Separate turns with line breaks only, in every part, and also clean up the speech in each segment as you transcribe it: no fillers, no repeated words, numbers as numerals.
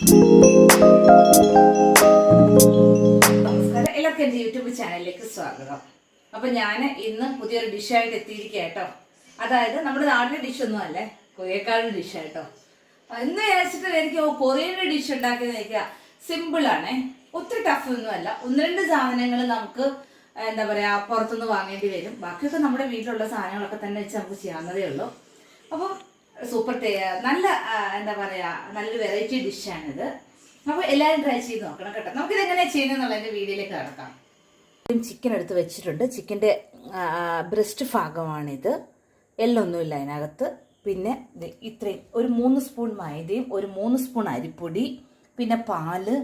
നമസ്കാരം, എല്ലാവർക്കും എൻ്റെ യൂട്യൂബ് ചാനലിലേക്ക് സ്വാഗതം. അപ്പൊ ഞാൻ ഇന്ന് പുതിയൊരു ഡിഷായിട്ട് എത്തിയിരിക്കുക കേട്ടോ. അതായത് നമ്മുടെ നാടിന്റെ ഡിഷൊന്നും അല്ലേ, കൊറിയക്കാരുടെ ഡിഷായിട്ടോ. ഇന്ന് വിചാരിച്ചിട്ട് എനിക്ക് കൊറിയയുടെ ഡിഷ് ഉണ്ടാക്കിയെന്ന് വെക്കുക സിമ്പിളാണേ, ഒത്തിരി ടഫ് ഒന്നും അല്ല. ഒന്ന് രണ്ട് സാധനങ്ങൾ നമുക്ക് എന്താ പറയാ പുറത്തുനിന്ന് വാങ്ങേണ്ടി വരും. ബാക്കിയൊക്കെ നമ്മുടെ വീട്ടിലുള്ള സാധനങ്ങളൊക്കെ തന്നെ വെച്ച് നമുക്ക് ചെയ്യാവുന്നതേ ഉള്ളൂ. അപ്പം സൂപ്പർ നല്ല എന്താ പറയാ നല്ലൊരു വെറൈറ്റി ഡിഷാണിത്. അപ്പോൾ എല്ലാവരും ട്രൈ ചെയ്ത് നോക്കണം കേട്ടോ. നമുക്കിത് എങ്ങനെയാണ് ചെയ്യുന്നതെന്നുള്ളതിൻ്റെ വീഡിയോയിലേക്ക് കിടക്കാം. ചിക്കൻ എടുത്ത് വെച്ചിട്ടുണ്ട്. ചിക്കൻ്റെ ബ്രസ്റ്റ് ഭാഗമാണിത്, എല്ലൊന്നുമില്ല അതിനകത്ത്. പിന്നെ ഇത്രയും ഒരു 3 സ്പൂൺ മൈദയും ഒരു 3 സ്പൂൺ അരിപ്പൊടി, പിന്നെ പാല്,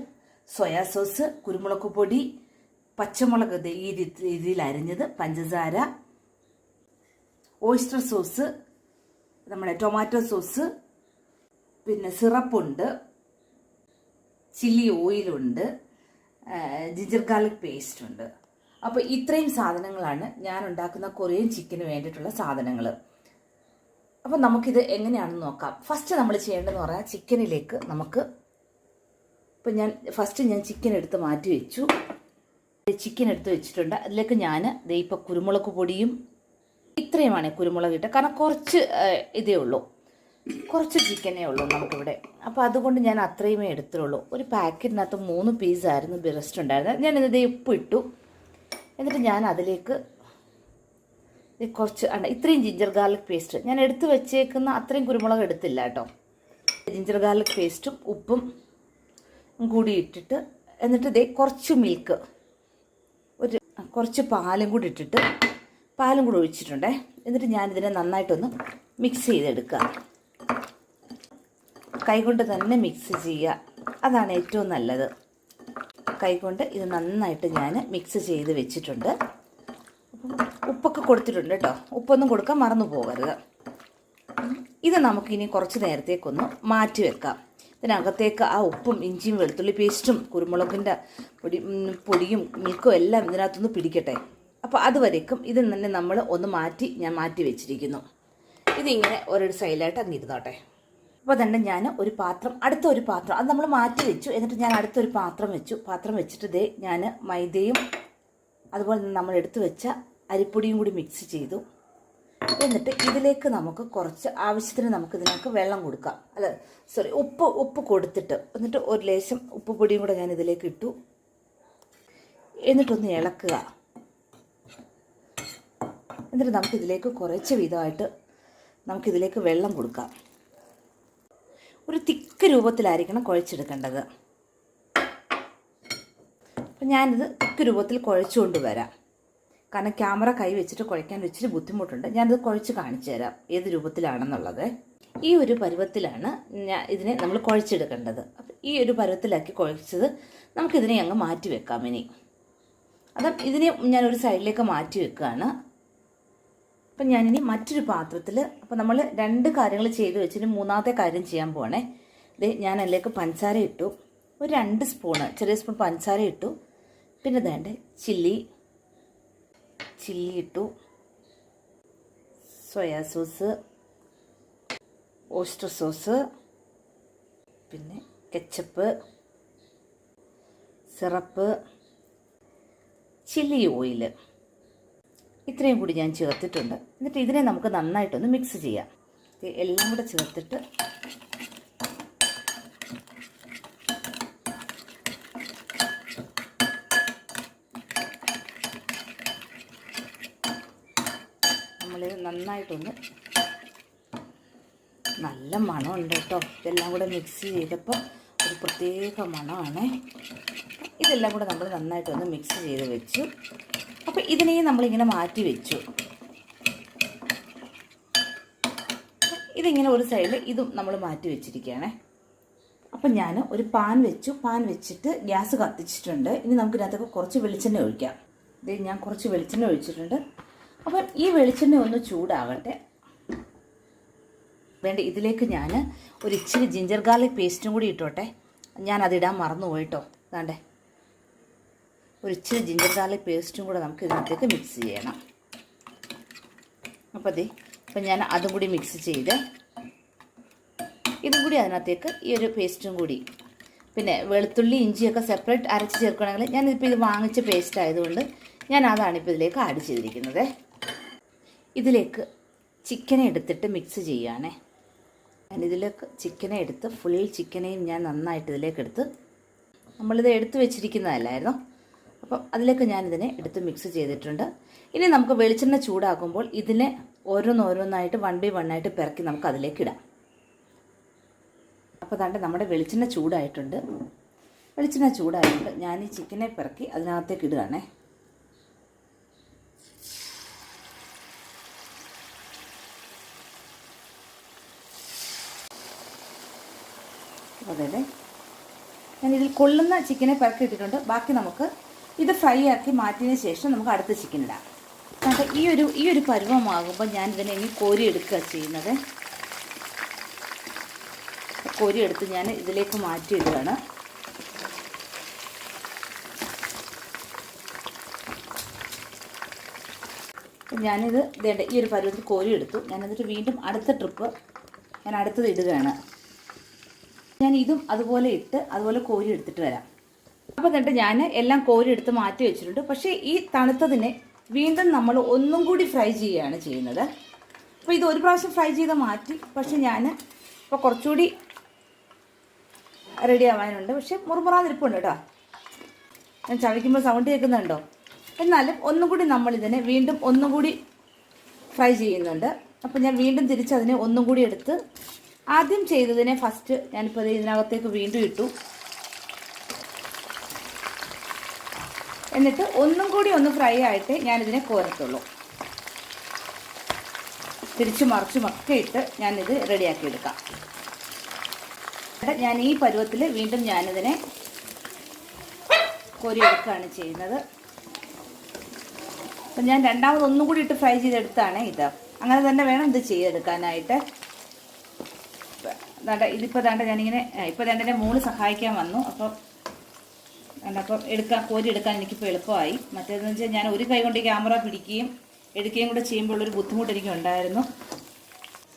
സോയാ സോസ്, കുരുമുളക് പൊടി, പച്ചമുളക് ഈ രീതിയിൽ അരിഞ്ഞത്, പഞ്ചസാര, ഓയിസ്റ്റർ സോസ്, നമ്മുടെ ടൊമാറ്റോ സോസ്, പിന്നെ സിറപ്പുണ്ട്, ചില്ലി ഓയിലുണ്ട്, ജിഞ്ചർ ഗാർലിക് പേസ്റ്റ് ഉണ്ട്. അപ്പോൾ ഇത്രയും സാധനങ്ങളാണ് ഞാൻ ഉണ്ടാക്കുന്ന കൊറിയൻ ചിക്കന് വേണ്ടിയിട്ടുള്ള സാധനങ്ങൾ. അപ്പോൾ നമുക്കിത് എങ്ങനെയാണെന്ന് നോക്കാം. ഫസ്റ്റ് നമ്മൾ ചെയ്യേണ്ടതെന്ന് പറഞ്ഞാൽ ചിക്കനിലേക്ക് നമുക്ക് ഞാൻ ചിക്കൻ എടുത്ത് മാറ്റി വെച്ചു. ചിക്കൻ എടുത്ത് വെച്ചിട്ടുണ്ട്. അതിലേക്ക് ഞാൻ ഇപ്പോൾ കുരുമുളക് പൊടിയും ഇത്രയുമാണ് കുരുമുളക് ഇട്ട്, കാരണം കുറച്ച് ഇതേ ഉള്ളൂ, കുറച്ച് ചിക്കനേ ഉള്ളൂ നമുക്കിവിടെ. അപ്പോൾ അതുകൊണ്ട് ഞാൻ അത്രയുമേ എടുത്തുള്ളൂ. ഒരു പാക്കറ്റിനകത്ത് 3 പീസായിരുന്നു ബ്രസ്റ്റ് ഉണ്ടായിരുന്നത്. ഞാൻ ഇന്നത് ഉപ്പ് ഇട്ടു. എന്നിട്ട് ഞാൻ അതിലേക്ക് കുറച്ച് ഇത്രയും ജിഞ്ചർ ഗാർലിക് പേസ്റ്റ് ഞാൻ എടുത്ത് വെച്ചേക്കുന്ന അത്രയും കുരുമുളക് എടുത്തില്ല കേട്ടോ. ജിഞ്ചർ ഗാർലിക് പേസ്റ്റും ഉപ്പും കൂടി ഇട്ടിട്ട്, എന്നിട്ട് കുറച്ച് മിൽക്ക്, കുറച്ച് പാലും കൂടി ഇട്ടിട്ട്, പാലും കൂടി ഒഴിച്ചിട്ടുണ്ടേ. എന്നിട്ട് ഞാനിതിനെ നന്നായിട്ടൊന്ന് മിക്സ് ചെയ്തെടുക്കുക. കൈകൊണ്ട് തന്നെ മിക്സ് ചെയ്യുക, അതാണ് ഏറ്റവും നല്ലത്. കൈകൊണ്ട് ഇത് നന്നായിട്ട് ഞാൻ മിക്സ് ചെയ്ത് വെച്ചിട്ടുണ്ട്. ഉപ്പൊക്കെ കൊടുത്തിട്ടുണ്ട് കേട്ടോ, ഉപ്പൊന്നും കൊടുക്കാൻ മറന്നു പോകരുത്. ഇത് നമുക്കിനി കുറച്ച് നേരത്തേക്കൊന്ന് മാറ്റി വെക്കാം. ഇതിനകത്തേക്ക് ആ ഉപ്പും ഇഞ്ചിയും വെളുത്തുള്ളി പേസ്റ്റും കുരുമുളകിൻ്റെ പൊടിയും മിൽക്കും എല്ലാം ഇതിനകത്തൊന്ന് പിടിക്കട്ടെ. അപ്പോൾ അതുവരേക്കും ഇത് തന്നെ നമ്മൾ ഞാൻ മാറ്റി വെച്ചിരിക്കുന്നു. ഇതിങ്ങനെ ഒരു സൈഡിലായിട്ട് അങ്ങ് ഇരുന്നോട്ടെ. അപ്പോൾ തന്നെ ഞാൻ അടുത്തൊരു പാത്രം അത് നമ്മൾ മാറ്റി വെച്ചു. എന്നിട്ട് ഞാൻ അടുത്തൊരു പാത്രം വെച്ചു. പാത്രം വെച്ചിട്ട് ഞാൻ മൈദയും അതുപോലെ നമ്മൾ എടുത്തു വെച്ച അരിപ്പൊടിയും കൂടി മിക്സ് ചെയ്തു. എന്നിട്ട് ഇതിലേക്ക് നമുക്ക് കുറച്ച് ആവശ്യത്തിന് നമുക്ക് ഇതിനകത്ത് വെള്ളം കൊടുക്കാം. ഉപ്പ് കൊടുത്തിട്ട്, എന്നിട്ട് ഒരു ലേശം ഉപ്പ് പൊടിയും കൂടെ ഞാൻ ഇതിലേക്ക് ഇട്ടു. എന്നിട്ടൊന്ന് ഇളക്കുക. എന്നിട്ട് നമുക്കിതിലേക്ക് കുറച്ച് വീതമായിട്ട് നമുക്കിതിലേക്ക് വെള്ളം കൊടുക്കാം. ഒരു തിക്ക് രൂപത്തിലായിരിക്കണം കുഴച്ചെടുക്കേണ്ടത്. അപ്പം ഞാനിത് തിക്ക് രൂപത്തിൽ കുഴച്ചുകൊണ്ട് വരാം. കാരണം ക്യാമറ കൈ വെച്ചിട്ട് കുഴയ്ക്കാൻ വെച്ചിട്ട് ബുദ്ധിമുട്ടുണ്ട്. ഞാനിത് കുഴച്ച് കാണിച്ചു തരാം ഏത് രൂപത്തിലാണെന്നുള്ളത്. ഈ ഒരു പരുവത്തിലാണ് ഇതിനെ നമ്മൾ കുഴച്ചെടുക്കേണ്ടത്. അപ്പം ഈ ഒരു പരുവത്തിലാക്കി കുഴച്ചത് നമുക്കിതിനെ അങ്ങ് മാറ്റി വെക്കാം. ഇനി ഇതിനെ ഞാനൊരു സൈഡിലേക്ക് മാറ്റി വെക്കുകയാണ്. അപ്പം ഞാനിനി മറ്റൊരു പാത്രത്തിൽ, അപ്പം നമ്മൾ 2 കാര്യങ്ങൾ ചെയ്ത് വെച്ചിട്ട് മൂന്നാമത്തെ കാര്യം ചെയ്യാൻ പോകണേ. ഞാൻ അതിലേക്ക് പഞ്ചസാര ഇട്ടു, ഒരു 2 സ്പൂണ് ചെറിയ സ്പൂൺ പഞ്ചസാര ഇട്ടു. പിന്നെ ചില്ലി ഇട്ടു, സോയാ സോസ്, ഓയിസ്റ്റർ സോസ്, പിന്നെ കെച്ചപ്പ്, സിറപ്പ്, ചില്ലി ഓയിൽ, ഇത്രയും കൂടി ഞാൻ ചേർത്തിട്ടുണ്ട്. എന്നിട്ട് ഇതിനെ നമുക്ക് നന്നായിട്ടൊന്ന് മിക്സ് ചെയ്യാം. എല്ലാം കൂടെ ചേർത്തിട്ട് നമ്മളിത് നന്നായിട്ടൊന്ന്, നല്ല മണമുണ്ട് കേട്ടോ. ഇതെല്ലാം കൂടെ മിക്സ് ചെയ്തപ്പോൾ ഒരു പ്രത്യേക മണമാണ്. ഇതെല്ലാം കൂടെ നമ്മൾ നന്നായിട്ടൊന്ന് മിക്സ് ചെയ്ത് വെച്ചു. അപ്പോൾ ഇതിനെയും നമ്മളിങ്ങനെ മാറ്റി വെച്ചു. ഇതിങ്ങനെ ഒരു സൈഡിൽ ഇതും നമ്മൾ മാറ്റി വെച്ചിരിക്കുകയാണേ. അപ്പം ഞാൻ ഒരു പാൻ വെച്ചു. പാൻ വെച്ചിട്ട് ഗ്യാസ് കത്തിച്ചിട്ടുണ്ട്. ഇനി നമുക്കിതിനകത്തൊക്കെ കുറച്ച് വെളിച്ചെണ്ണ ഒഴിക്കാം. ഞാൻ കുറച്ച് വെളിച്ചെണ്ണ ഒഴിച്ചിട്ടുണ്ട്. അപ്പം ഈ വെളിച്ചെണ്ണ ഒന്ന് ചൂടാകട്ടെ. ഇതിലേക്ക് ഞാൻ ഒരു ഇച്ചിരി ജിഞ്ചർ ഗാർലിക് പേസ്റ്റും കൂടി ഇട്ടോട്ടെ. ഞാനതിടാൻ മറന്നു പോയിട്ടോ. അതാണ്ടേ ഒരു ഇച്ചിരി ജിഞ്ചർ ഗാർലിക് പേസ്റ്റും കൂടെ നമുക്ക് ഇതിനകത്തേക്ക് മിക്സ് ചെയ്യണം. അപ്പം ഞാൻ അതും കൂടി മിക്സ് ചെയ്ത് ഇതും കൂടി അതിനകത്തേക്ക് ഈ ഒരു പേസ്റ്റും കൂടി പിന്നെ വെളുത്തുള്ളി ഇഞ്ചിയൊക്കെ സെപ്പറേറ്റ് അരച്ച് ചേർക്കുകയാണെങ്കിൽ ഞാനിപ്പോൾ ഇത് വാങ്ങിച്ച പേസ്റ്റ് ആയതുകൊണ്ട് ഞാൻ അതാണിപ്പോൾ ഇതിലേക്ക് ആഡ് ചെയ്തിരിക്കുന്നത്. ഇതിലേക്ക് ചിക്കനെ എടുത്തിട്ട് മിക്സ് ചെയ്യുകയാണേ. ഞാനിതിലേക്ക് ചിക്കനെ എടുത്ത് ഫുൾ ചിക്കനെയും ഞാൻ നന്നായിട്ട് ഇതിലേക്ക് എടുത്ത്, നമ്മളിത് എടുത്ത് വെച്ചിരിക്കുന്നതല്ലായിരുന്നു, അപ്പം അതിലേക്ക് ഞാനിതിനെ എടുത്ത് മിക്സ് ചെയ്തിട്ടുണ്ട്. ഇനി നമുക്ക് വെളിച്ചെണ്ണ ചൂടാക്കുമ്പോൾ ഇതിനെ ഓരോന്നോരോന്നായിട്ട് 1 by 1 ആയിട്ട് പിറക്കി നമുക്ക് അതിലേക്ക് ഇടാം. അപ്പോൾ അതാണ്ട് നമ്മുടെ വെളിച്ചെണ്ണ ചൂടായിട്ടുണ്ട്. ഞാൻ ഈ ചിക്കനെ പിറക്കി അതിനകത്തേക്ക് ഇടുകയാണേ. അതെ, ഞാനിതിൽ കൊള്ളുന്ന ചിക്കനെ പിറക്കി ഇട്ടിട്ടുണ്ട്. ബാക്കി നമുക്ക് ഇത് ഫ്രൈ ആക്കി മാറ്റിയതിന് ശേഷം നമുക്ക് അടുത്ത ചിക്കൻ ഇടാം. കാരണം ഈ ഒരു പരുവമാകുമ്പോൾ ഞാനിതിനെ ഇനി കോരിയെടുക്കുക ചെയ്യുന്നത്. കോരിയെടുത്ത് ഞാൻ ഇതിലേക്ക് മാറ്റിയിടുകയാണ്. ഞാനിത് ഈ ഒരു പരുവത്തിൽ കോരിയെടുത്തു. ഞാനെന്നിട്ട് വീണ്ടും അടുത്ത ട്രിപ്പ് ഞാൻ അടുത്തത് ഇടുകയാണ്. ഞാൻ ഇതും അതുപോലെ ഇട്ട് അതുപോലെ കോരി എടുത്തിട്ട് വരാം. അപ്പോൾ എന്നിട്ട് ഞാൻ എല്ലാം കോരി എടുത്ത് മാറ്റി വെച്ചിട്ടുണ്ട്. പക്ഷേ ഈ തണുത്തതിനെ വീണ്ടും നമ്മൾ ഒന്നും കൂടി ഫ്രൈ ചെയ്യുകയാണ് ചെയ്യുന്നത്. അപ്പോൾ ഇത് ഒരു പ്രാവശ്യം ഫ്രൈ ചെയ്ത് മാറ്റി. പക്ഷേ ഞാൻ ഇപ്പോൾ കുറച്ചുകൂടി റെഡി ആവാനുണ്ട്. പക്ഷേ മുറുമുറാതിരിപ്പുണ്ട് കേട്ടോ. ഞാൻ ചവയ്ക്കുമ്പോൾ സൗണ്ട് കേൾക്കുന്നുണ്ടോ? എന്നാലും ഒന്നും കൂടി നമ്മളിതിനെ വീണ്ടും ഒന്നും കൂടി ഫ്രൈ ചെയ്യുന്നുണ്ട്. അപ്പോൾ ഞാൻ വീണ്ടും തിരിച്ചതിനെ ഒന്നും കൂടി എടുത്ത് ആദ്യം ചെയ്തതിനെ ഫസ്റ്റ് ഞാനിപ്പോൾ ഇതിനകത്തേക്ക് വീണ്ടും ഇട്ടു. എന്നിട്ട് ഒന്നും കൂടി ഒന്ന് ഫ്രൈ ആയിട്ട് ഞാനിതിനെ കോരത്തുള്ളൂ. തിരിച്ചും മറിച്ചുമൊക്കെ ഇട്ട് ഞാനിത് റെഡിയാക്കി എടുക്കാം. ഞാൻ ഈ പരുവത്തിൽ വീണ്ടും ഞാനിതിനെ കോരിയെടുക്കുകയാണ് ചെയ്യുന്നത്. അപ്പം ഞാൻ രണ്ടാമത് ഒന്നും കൂടി ഇട്ട് ഫ്രൈ ചെയ്തെടുത്താണ് ഇത്. അങ്ങനെ തന്നെ വേണം ഇത് ചെയ്തെടുക്കാനായിട്ട്. ഇതിപ്പോൾ ഞാനിങ്ങനെ ഇപ്പോൾ എൻ്റെ മോള് സഹായിക്കാൻ വന്നു. അപ്പം കോരി എടുക്കാൻ എനിക്കിപ്പോൾ എളുപ്പമായി. മറ്റേതെന്ന് വെച്ചാൽ ഞാൻ ഒരു കൈ കൊണ്ട് ക്യാമറ പിടിക്കുകയും എടുക്കുകയും കൂടെ ചെയ്യുമ്പോഴുള്ളൊരു ബുദ്ധിമുട്ട് എനിക്ക് ഉണ്ടായിരുന്നു.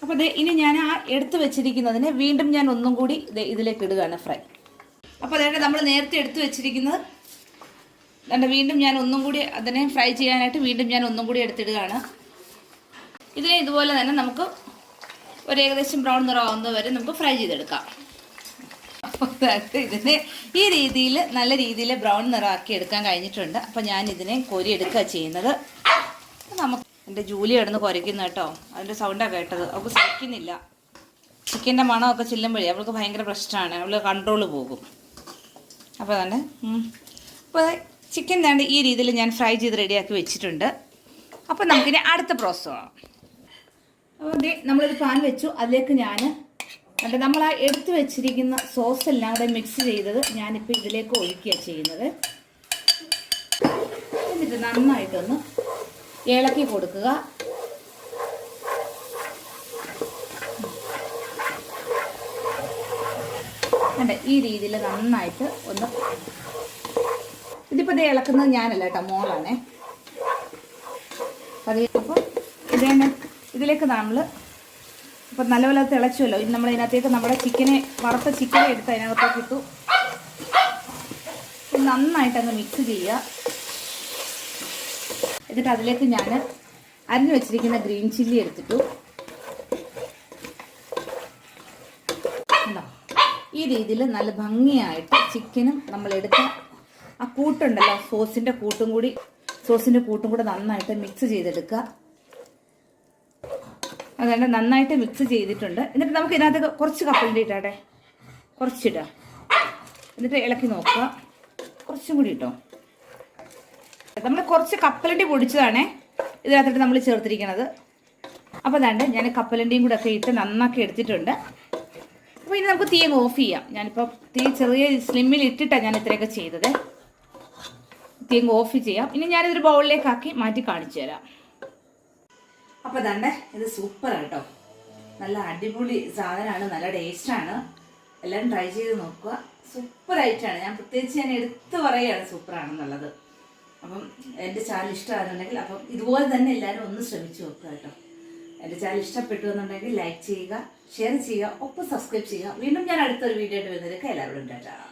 അപ്പോൾ ഇനി ഞാൻ ആ എടുത്ത് വെച്ചിരിക്കുന്നതിനെ വീണ്ടും ഞാൻ ഒന്നും കൂടി ഇതിലേക്ക് ഇടുകയാണ് ഫ്രൈ. അപ്പോൾ നമ്മൾ നേരത്തെ എടുത്ത് വെച്ചിരിക്കുന്നത് വീണ്ടും ഞാൻ ഒന്നും കൂടി അതിനെ ഫ്രൈ ചെയ്യാനായിട്ട് വീണ്ടും ഞാൻ ഒന്നും കൂടി എടുത്തിടുകയാണ്. ഇതിനെ ഇതുപോലെ തന്നെ നമുക്ക് ഒരു ഏകദേശം ബ്രൗൺ നിറമാവുന്നത് വരെ നമുക്ക് ഫ്രൈ ചെയ്തെടുക്കാം. അപ്പോൾ ഇതിനെ ഈ രീതിയിൽ നല്ല രീതിയിൽ ബ്രൗൺ നിറമാക്കി എടുക്കാൻ കഴിഞ്ഞിട്ടുണ്ട്. അപ്പോൾ ഞാൻ ഇതിനെ കോരിയെടുക്കുക ചെയ്യുന്നത്. നമുക്ക് എൻ്റെ ജൂലി കിടന്ന് കുരയ്ക്കുന്നു കേട്ടോ. അതിൻ്റെ സൗണ്ടാണ് കേട്ടത്. അവൾക്ക് സഹിക്കുന്നില്ല. ചിക്കൻ്റെ മണമൊക്കെ ചെല്ലുമ്പോഴേ അവൾക്ക് ഭയങ്കര പ്രശ്നമാണ്. അവൾ കൺട്രോൾ പോകും. അപ്പോൾ അപ്പോൾ ചിക്കൻ ഈ രീതിയിൽ ഞാൻ ഫ്രൈ ചെയ്ത് റെഡിയാക്കി വെച്ചിട്ടുണ്ട്. അപ്പോൾ നമുക്കിനി അടുത്ത പ്രോസസ്സ് വേണം. അപ്പോൾ നമ്മളൊരു പാൻ വെച്ചു. അതിലേക്ക് നമ്മൾ ആ എടുത്തു വെച്ചിരിക്കുന്ന സോസ് എല്ലാം കൂടെ മിക്സ് ചെയ്തത് ഞാനിപ്പോൾ ഇതിലേക്ക് ഒഴിക്കുകയാണ് ചെയ്യുന്നത്. എന്നിട്ട് നന്നായിട്ടൊന്ന് ഇളക്കി കൊടുക്കുക. ഈ രീതിയിൽ നന്നായിട്ട് ഒന്ന്, ഇതിപ്പോൾ ഇളക്കുന്നത് ഞാനല്ല കേട്ടോ, മോളാണേ. അപ്പോൾ ഇതിലേക്ക് നമ്മൾ ഇപ്പം നല്ലപോലെ തിളച്ചുമല്ലോ. ഇനി നമ്മൾ ഇതിനകത്തേക്ക് നമ്മുടെ വറുത്ത ചിക്കനെ എടുത്ത് അതിനകത്തേക്ക് ഇട്ടു. നന്നായിട്ടങ്ങ് മിക്സ് ചെയ്യുക. എന്നിട്ട് അതിലേക്ക് ഞാൻ അരിഞ്ഞു വെച്ചിരിക്കുന്ന ഗ്രീൻ ചില്ലി എടുത്തിട്ടു. ഈ രീതിയിൽ നല്ല ഭംഗിയായിട്ട് ചിക്കനും നമ്മളെടുത്ത ആ കൂട്ടുണ്ടല്ലോ, സോസിൻ്റെ കൂട്ടും കൂടെ നന്നായിട്ട് മിക്സ് ചെയ്തെടുക്കുക. അതുകൊണ്ട് നന്നായിട്ട് മിക്സ് ചെയ്തിട്ടുണ്ട്. എന്നിട്ട് നമുക്ക് ഇതിനകത്ത് കുറച്ച് കപ്പലണ്ടി ഇട്ടാട്ടെ, കുറച്ചിടുക. എന്നിട്ട് ഇളക്കി നോക്കുക. കുറച്ചും കൂടി ഇട്ടോ. നമ്മൾ കുറച്ച് കപ്പലണ്ടി പൊടിച്ചതാണേ ഇതിനകത്തിട്ട് നമ്മൾ ചേർത്തിരിക്കുന്നത്. അപ്പോൾ ഞാൻ കപ്പലണ്ടിയും കൂടെ ഒക്കെ ഇട്ട് നന്നാക്കി എടുത്തിട്ടുണ്ട്. അപ്പോൾ ഇനി നമുക്ക് തീ ഓഫ് ചെയ്യാം. ഞാനിപ്പോൾ തീ ചെറിയ സ്ലിമ്മിൽ ഇട്ടിട്ടാണ് ഞാൻ ഇത്രയൊക്കെ ചെയ്തത്. തീ ഓഫ് ചെയ്യാം. ഇനി ഞാനിതൊരു ബൗളിലേക്കാക്കി മാറ്റി കാണിച്ചു തരാം. അപ്പോൾ ഇത് സൂപ്പറാണ് കേട്ടോ. നല്ല അടിപൊളി സാധനമാണ്, നല്ല ടേസ്റ്റാണ്. എല്ലാവരും ട്രൈ ചെയ്ത് നോക്കുക. സൂപ്പറായിട്ടാണ്. ഞാൻ പ്രത്യേകിച്ച് എടുത്ത് പറയുകയാണ് സൂപ്പറാണെന്നുള്ളത്. അപ്പം എൻ്റെ ചാനൽ ഇഷ്ടമാണെന്നുണ്ടെങ്കിൽ അപ്പം ഇതുപോലെ തന്നെ എല്ലാവരും ഒന്ന് ശ്രമിച്ചു നോക്കുക കേട്ടോ. എൻ്റെ ചാനൽ ഇഷ്ടപ്പെട്ടു എന്നുണ്ടെങ്കിൽ ലൈക്ക് ചെയ്യുക, ഷെയർ ചെയ്യുക, ഒപ്പം സബ്സ്ക്രൈബ് ചെയ്യുക. വീണ്ടും ഞാൻ അടുത്തൊരു വീഡിയോ ആയിട്ട് വരുന്നതിലേക്ക് എല്ലാവരും ഉണ്ടാകാം.